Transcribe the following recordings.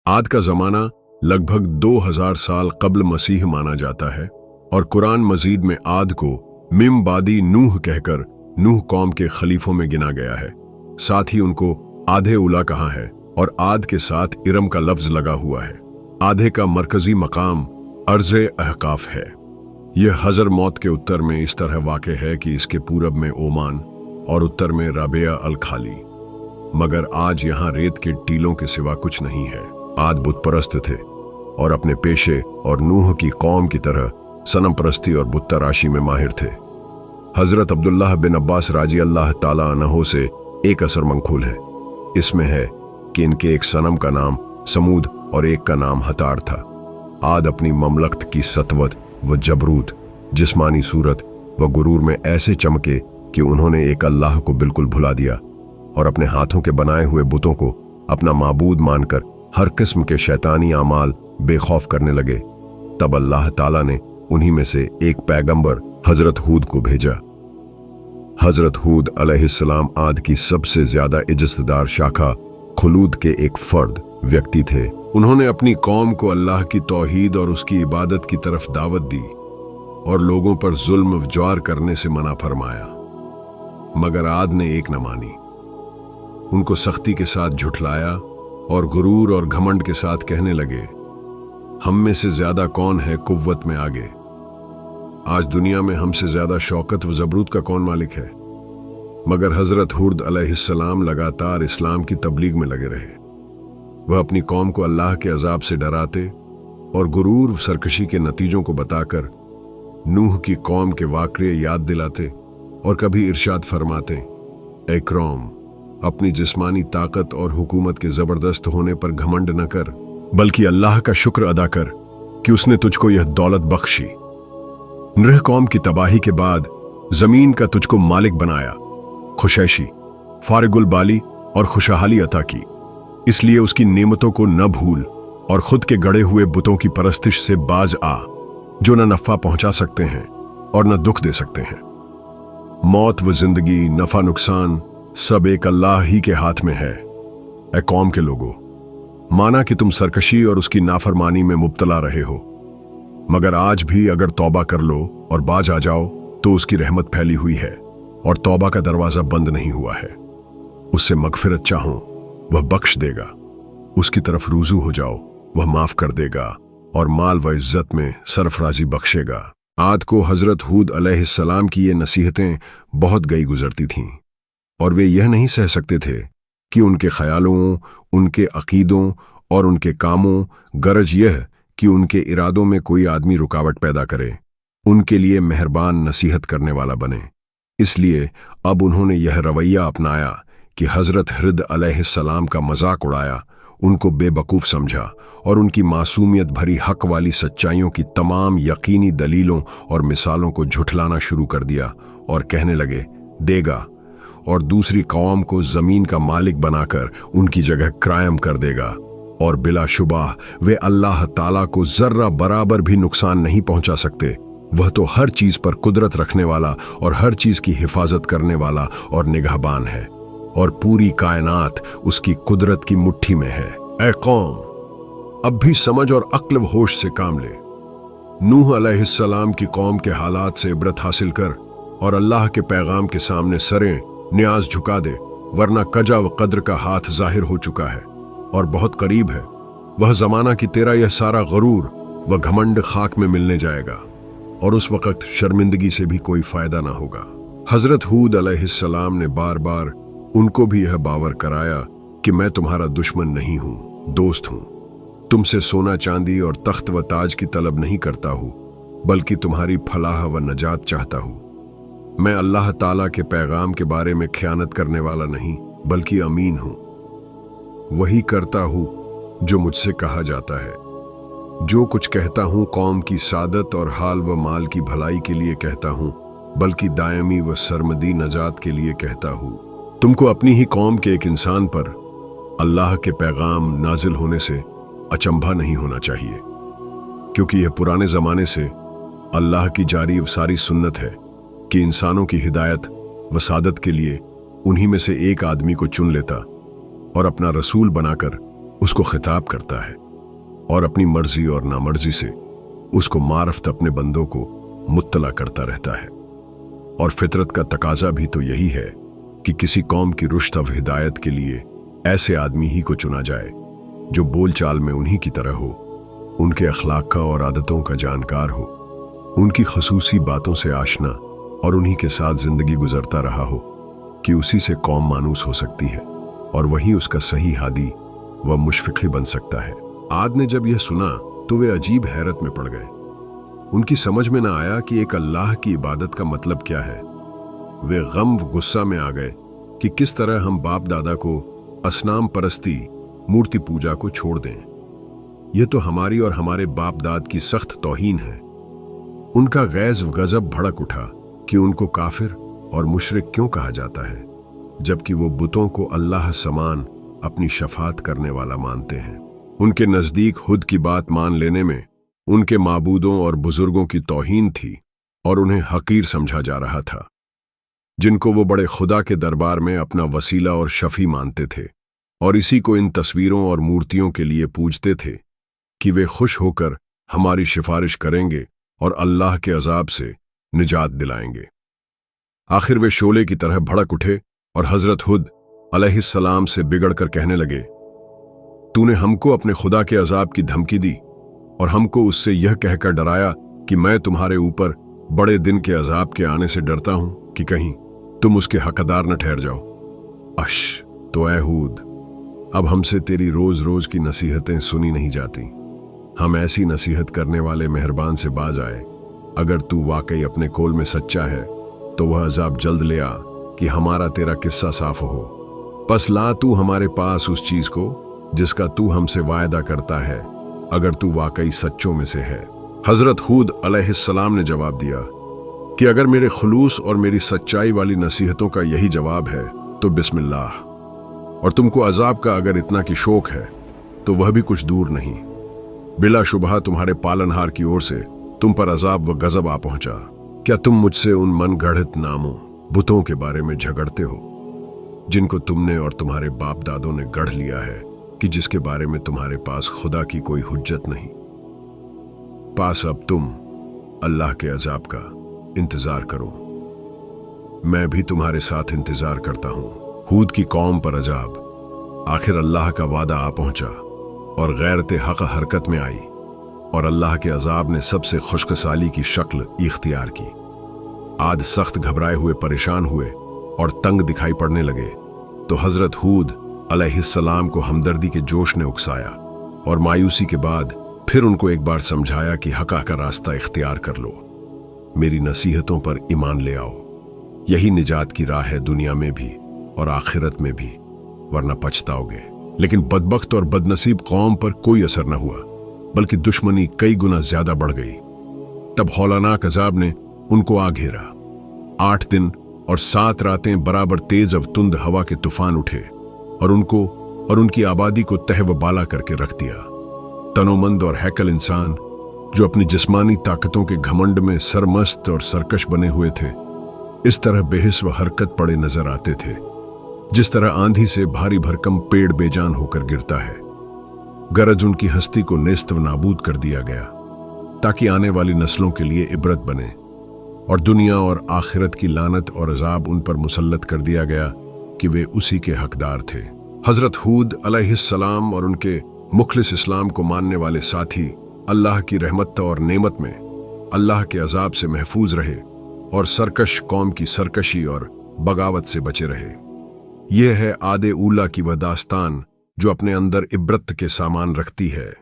आद का जमाना लगभग 2000 साल कब्ल मसीह माना जाता है और कुरान मजीद में आद को मिम बादी नूह कहकर नूह कौम के खलीफों में गिना गया है। साथ ही उनको आधे उला कहा है और आद के साथ इरम का लफ्ज लगा हुआ है। आधे का मरकजी मकाम अर्ज़े अहकाफ है। यह हजर मौत के उत्तर में इस तरह वाक़े है कि इसके पूरब में ओमान और उत्तर में राबिया अल खाली। मगर आज यहाँ रेत के टीलों के सिवा कुछ नहीं है। आद बुत परस्त थे और अपने पेशे और नूह की कौम की तरह सनम परस्ती और बुत तराशी में माहिर थे। हजरत अब्दुल्लाह बिन अब्बास राजी अल्लाह ताला अन्हो से एक असर मंकूल है। इसमें है कि इनके एक सनम का नाम समूद और एक का नाम हतार था। आद अपनी ममलकत की सतवत व जबरूत, जिस्मानी सूरत व गुरूर में ऐसे चमके कि उन्होंने एक अल्लाह को बिल्कुल भुला दिया और अपने हाथों के बनाए हुए बुतों को अपना माबूद मानकर हर किस्म के शैतानी आमाल बेखौफ करने लगे। तब अल्लाह ताला ने उन्हीं में से एक पैगंबर हजरत हूद को भेजा। हजरत हूद अलैहिस्सलाम आद की सबसे ज्यादा इज्जतदार शाखा खुलूद के एक फर्द व्यक्ति थे। उन्होंने अपनी कौम को अल्लाह की तौहीद और उसकी इबादत की तरफ दावत दी और लोगों पर जुल्म ज्वार करने से मना फरमाया। मगर आद ने एक न मानी। उनको सख्ती के साथ झुठलाया और गुरूर और घमंड के साथ कहने लगे, हम में से ज्यादा कौन है कुव्वत में आगे। आज दुनिया में हमसे ज्यादा शौकत व जबरूत का कौन मालिक है। मगर हजरत हूद अलैहिस्सलाम लगातार इस्लाम की तबलीग में लगे रहे। वह अपनी कौम को अल्लाह के अजाब से डराते और गुरूर सरकशी के नतीजों को बताकर नूह की कौम के वाक़ये याद दिलाते और कभी इरशाद फरमाते, ऐ कौम, अपनी जिस्मानी ताकत और हुकूमत के जबरदस्त होने पर घमंड न कर, बल्कि अल्लाह का शुक्र अदा कर कि उसने तुझको यह दौलत बख्शी। नूह कौम की तबाही के बाद जमीन का तुझको मालिक बनाया, खुशैशी, फारिगुल बाली और खुशहाली अता की। इसलिए उसकी नेमतों को न भूल और खुद के गड़े हुए बुतों की परस्तिश से बाज आ, जो न नफा पहुंचा सकते हैं और न दुख दे सकते हैं। मौत व जिंदगी, नफा नुकसान सब एक अल्लाह ही के हाथ में है। ऐ कौम के लोगों, माना कि तुम सरकशी और उसकी नाफरमानी में मुब्तला रहे हो, मगर आज भी अगर तौबा कर लो और बाज आ जाओ तो उसकी रहमत फैली हुई है और तौबा का दरवाजा बंद नहीं हुआ है। उससे मगफिरत चाहो वह बख्श देगा, उसकी तरफ रुजू हो जाओ वह माफ कर देगा और माल व इज्जत में सरफराजी बख्शेगा। आद को हजरत हूद अलैहिस्सलाम की ये नसीहतें बहुत गई गुजरती थीं और वे यह नहीं सह सकते थे कि उनके ख्यालों, उनके अकीदों और उनके कामों गरज यह कि उनके इरादों में कोई आदमी रुकावट पैदा करे, उनके लिए मेहरबान नसीहत करने वाला बने। इसलिए अब उन्होंने यह रवैया अपनाया कि हजरत हिरद अलैहिस्सलाम का मजाक उड़ाया, उनको बेवकूफ समझा और उनकी मासूमियत भरी हक वाली सच्चाइयों की तमाम यकीनी दलीलों और मिसालों को झुठलाना शुरू कर दिया और कहने लगे, देगा और दूसरी कौम को जमीन का मालिक बनाकर उनकी जगह कायम कर देगा और बिलाशुबा वे अल्लाह ताला को जर्रा बराबर भी नुकसान नहीं पहुंचा सकते। वह तो हर चीज पर कुदरत रखने वाला और हर चीज की हिफाजत करने वाला और निगहबान है और पूरी कायनात उसकी कुदरत की मुट्ठी में है। ऐ कौम, अब भी समझ और अक्ल व होश से काम ले। नूह अलैहिस्सलाम की कौम के हालात से इबरत हासिल कर और अल्लाह के पैगाम के सामने सरें न्याज झुका दे, वरना कजा व कद्र का हाथ जाहिर हो चुका है और बहुत करीब है वह जमाना कि तेरा यह सारा गरूर व घमंड खाक में मिलने जाएगा और उस वक्त शर्मिंदगी से भी कोई फायदा ना होगा। हजरत हूद अलैहिस्सलाम ने बार बार उनको भी यह बावर कराया कि मैं तुम्हारा दुश्मन नहीं हूं, दोस्त हूं। तुमसे सोना चांदी और तख्त व ताज की तलब नहीं करता हूं, बल्कि तुम्हारी फलाह व नजात चाहता हूं। मैं अल्लाह ताला के पैगाम के बारे में खयानत करने वाला नहीं, बल्कि अमीन हूं। वही करता हूं जो मुझसे कहा जाता है। जो कुछ कहता हूं कौम की सादत और हाल व माल की भलाई के लिए कहता हूं, बल्कि दायमी व सरमदी नजात के लिए कहता हूं। तुमको अपनी ही कौम के एक इंसान पर अल्लाह के पैगाम नाजिल होने से अचंभा नहीं होना चाहिए, क्योंकि यह पुराने जमाने से अल्लाह की जारी सारी सुन्नत है कि इंसानों की हिदायत व सादत के लिए उन्हीं में से एक आदमी को चुन लेता और अपना रसूल बनाकर उसको खिताब करता है और अपनी मर्जी और नामर्जी से उसको मारफ्त अपने बंदों को मुत्तला करता रहता है। और फितरत का तकाजा भी तो यही है कि किसी कौम की रुश्त व हिदायत के लिए ऐसे आदमी ही को चुना जाए जो बोलचाल में उन्हीं की तरह हो, उनके अखलाक का और आदतों का जानकार हो, उनकी खसूसी बातों से आशना और उन्हीं के साथ जिंदगी गुजरता रहा हो कि उसी से कौम मानूस हो सकती है और वही उसका सही हादी व मुशफ़िक़ बन सकता है। आद ने जब यह सुना तो वे अजीब हैरत में पड़ गए। उनकी समझ में न आया कि एक अल्लाह की इबादत का मतलब क्या है। वे गम व गुस्सा में आ गए कि किस तरह हम बाप दादा को असनाम परस्ती, मूर्ति पूजा को छोड़ दें। यह तो हमारी और हमारे बाप दाद की सख्त तौहीन है। उनका गैज़ व गजब भड़क उठा कि उनको काफिर और मुशरिक क्यों कहा जाता है, जबकि वो बुतों को अल्लाह समान अपनी शफात करने वाला मानते हैं। उनके नजदीक खुद की बात मान लेने में उनके माबूदों और बुजुर्गों की तौहीन थी और उन्हें हकीर समझा जा रहा था, जिनको वो बड़े खुदा के दरबार में अपना वसीला और शफी मानते थे और इसी को इन तस्वीरों और मूर्तियों के लिए पूजते थे कि वे खुश होकर हमारी सिफारिश करेंगे और अल्लाह के अजाब से निजात दिलाएंगे। आखिर वे शोले की तरह भड़क उठे और हजरत हुद अलैहिस्सलाम से बिगड़कर कहने लगे, तूने हमको अपने खुदा के अजाब की धमकी दी और हमको उससे यह कहकर डराया कि मैं तुम्हारे ऊपर बड़े दिन के अजाब के आने से डरता हूं कि कहीं तुम उसके हकदार न ठहर जाओ। अश, तो ऐ हूद, अब हमसे तेरी रोज रोज की नसीहतें सुनी नहीं जाती। हम ऐसी नसीहत करने वाले मेहरबान से बाज आए। अगर तू वाकई अपने कोल में सच्चा है तो वह अजाब जल्द ले आ कि हमारा तेरा किस्सा साफ हो। पस ला तू हमारे पास उस चीज को जिसका तू हमसे वायदा करता है, अगर तू वाकई सच्चों में से है। हजरत हूद अलैहिस्सलाम ने जवाब दिया कि अगर मेरे खुलूस और मेरी सच्चाई वाली नसीहतों का यही जवाब है तो बिस्मिल्लाह, और तुमको अजाब का अगर इतना की शौक है तो वह भी कुछ दूर नहीं। बिला शुबहा तुम्हारे पालनहार की ओर से तुम पर अजाब व गजब आ पहुंचा। क्या तुम मुझसे उन मनगढ़ंत नामों बुतों के बारे में झगड़ते हो जिनको तुमने और तुम्हारे बाप दादों ने गढ़ लिया है कि जिसके बारे में तुम्हारे पास खुदा की कोई हुज्जत नहीं? पास अब तुम अल्लाह के अजाब का इंतजार करो, मैं भी तुम्हारे साथ इंतजार करता हूं। हूद की कौम पर अजाब। आखिर अल्लाह का वादा आ पहुंचा और गैरत हक हरकत में आई और अल्लाह के अजाब ने सबसे खुशकसाली की शक्ल इख्तियार की। आद सख्त घबराए हुए परेशान हुए और तंग दिखाई पड़ने लगे तो हजरत हूद अलैहिस्सलाम को हमदर्दी के जोश ने उकसाया और मायूसी के बाद फिर उनको एक बार समझाया कि हक़ का रास्ता इख्तियार कर लो, मेरी नसीहतों पर ईमान ले आओ। यही निजात की राह है दुनिया में भी और आखिरत में भी, वरना पछताओगे। लेकिन बदबख्त और बदनसीब कौम पर कोई असर न हुआ, बल्कि दुश्मनी कई गुना ज्यादा बढ़ गई। तब हौलानाक अजाब ने उनको आ घेरा। 8 दिन और 7 रातें बराबर तेज अवतुंद हवा के तूफान उठे और उनको और उनकी आबादी को तह व बाला करके रख दिया। तनोमंद और हैकल इंसान जो अपनी जिस्मानी ताकतों के घमंड में सरमस्त और सरकश बने हुए थे, इस तरह बेहिस व हरकत पड़े नजर आते थे जिस तरह आंधी से भारी भरकम पेड़ बेजान होकर गिरता है। गरज उनकी हस्ती को नेस्त व नाबूद कर दिया गया ताकि आने वाली नस्लों के लिए इबरत बने, और दुनिया और आखिरत की लानत और अजाब उन पर मुसल्लत कर दिया गया कि वे उसी के हकदार थे। हजरत हूद अलैहिस्सलाम और उनके मुखलिस इस्लाम को मानने वाले साथी अल्लाह की रहमत और नेमत में अल्लाह के अजाब से महफूज रहे और सरकश कौम की सरकशी और बगावत से बचे रहे। यह है आदे ऊला की वह दास्तान जो अपने अंदर इब्रत के सामान रखती है।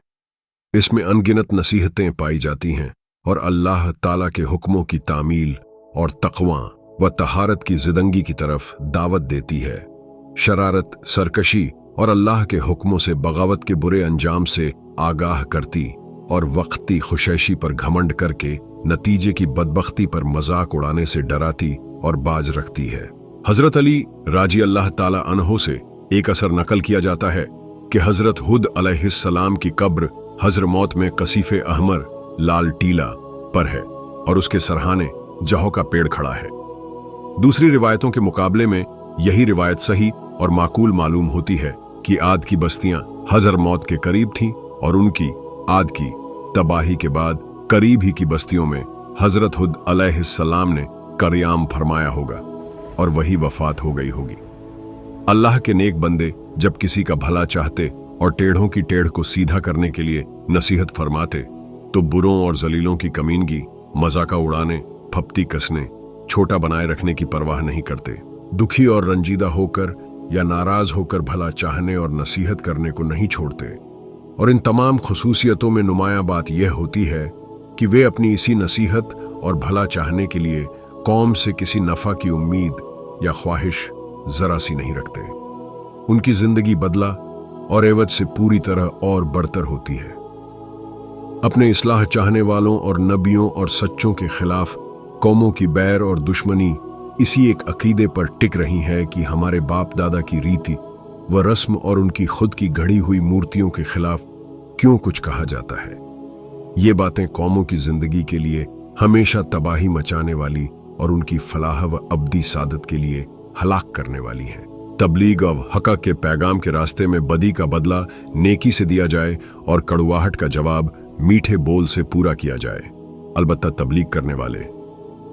इसमें अनगिनत नसीहतें पाई जाती हैं और अल्लाह ताला के हुक्मों की तामील और तक़वा व तहारत की जिंदगी की तरफ दावत देती है। शरारत, सरकशी और अल्लाह के हुक्मों से बगावत के बुरे अंजाम से आगाह करती और वक्ती खुशैशी पर घमंड करके नतीजे की बदबख्ती पर मजाक उड़ाने से डराती और बाज रखती है। हजरत अली राजी अल्लाह ताला अन्हो से एक असर नकल किया जाता है कि हजरत हुद अलैहिस्सलाम की कब्र हजर मौत में कसीफे अहमर लाल टीला पर है और उसके सरहाने जौ का पेड़ खड़ा है। दूसरी रिवायतों के मुकाबले में यही रिवायत सही और माकूल मालूम होती है कि आद की बस्तियां हजर मौत के करीब थीं और उनकी आद की तबाही के बाद करीब ही की बस्तियों में हजरत हुद अलैहिस्सलाम ने करियाम फरमाया होगा और वही वफात हो गई होगी। अल्लाह के नेक बंदे जब किसी का भला चाहते और टेढ़ों की टेढ़ को सीधा करने के लिए नसीहत फरमाते तो बुरों और जलीलों की कमीनगी, मजाका उड़ाने, फप्ती कसने, छोटा बनाए रखने की परवाह नहीं करते। दुखी और रंजीदा होकर या नाराज होकर भला चाहने और नसीहत करने को नहीं छोड़ते। और इन तमाम खुसूसियतों में नुमाया बात यह होती है कि वे अपनी इसी नसीहत और भला चाहने के लिए कौम से किसी नफा की उम्मीद या ख्वाहिश जरा सी नहीं रखते। उनकी जिंदगी बदला और एवज से पूरी तरह और बढ़तर होती है। अपने इस्लाह चाहने वालों और नबियों और सच्चों के खिलाफ कौमों की बैर और दुश्मनी इसी एक अकीदे पर टिक रही है कि हमारे बाप दादा की रीति व रस्म और उनकी खुद की गढ़ी हुई मूर्तियों के खिलाफ क्यों कुछ कहा जाता है। ये बातें कौमों की जिंदगी के लिए हमेशा तबाही मचाने वाली और उनकी फलाह व अब्दी सादत के लिए हलाक करने वाली हैं। तबलीग और हक़ के पैगाम के रास्ते में बदी का बदला नेकी से दिया जाए और कड़वाहट का जवाब मीठे बोल से पूरा किया जाए। अलबत्ता तबलीग करने वाले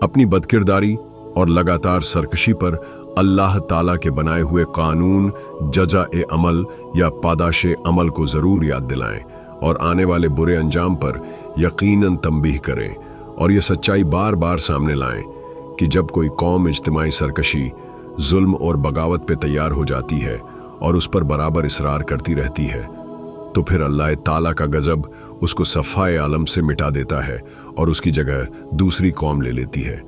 अपनी बदकिरदारी और लगातार सरकशी पर अल्लाह ताला के बनाए हुए कानून, जजा-ए अमल या पादाशे अमल को जरूर याद दिलाएं और आने वाले बुरे अंजाम पर यकीनन तंबीह करें और यह सच्चाई बार बार सामने लाएं कि जब कोई कौम इज्तिमाई सरकशी, जुल्म और बगावत पे तैयार हो जाती है और उस पर बराबर इसरार करती रहती है तो फिर अल्लाह ताला का गजब उसको सफ़ाए आलम से मिटा देता है और उसकी जगह दूसरी कौम ले लेती है।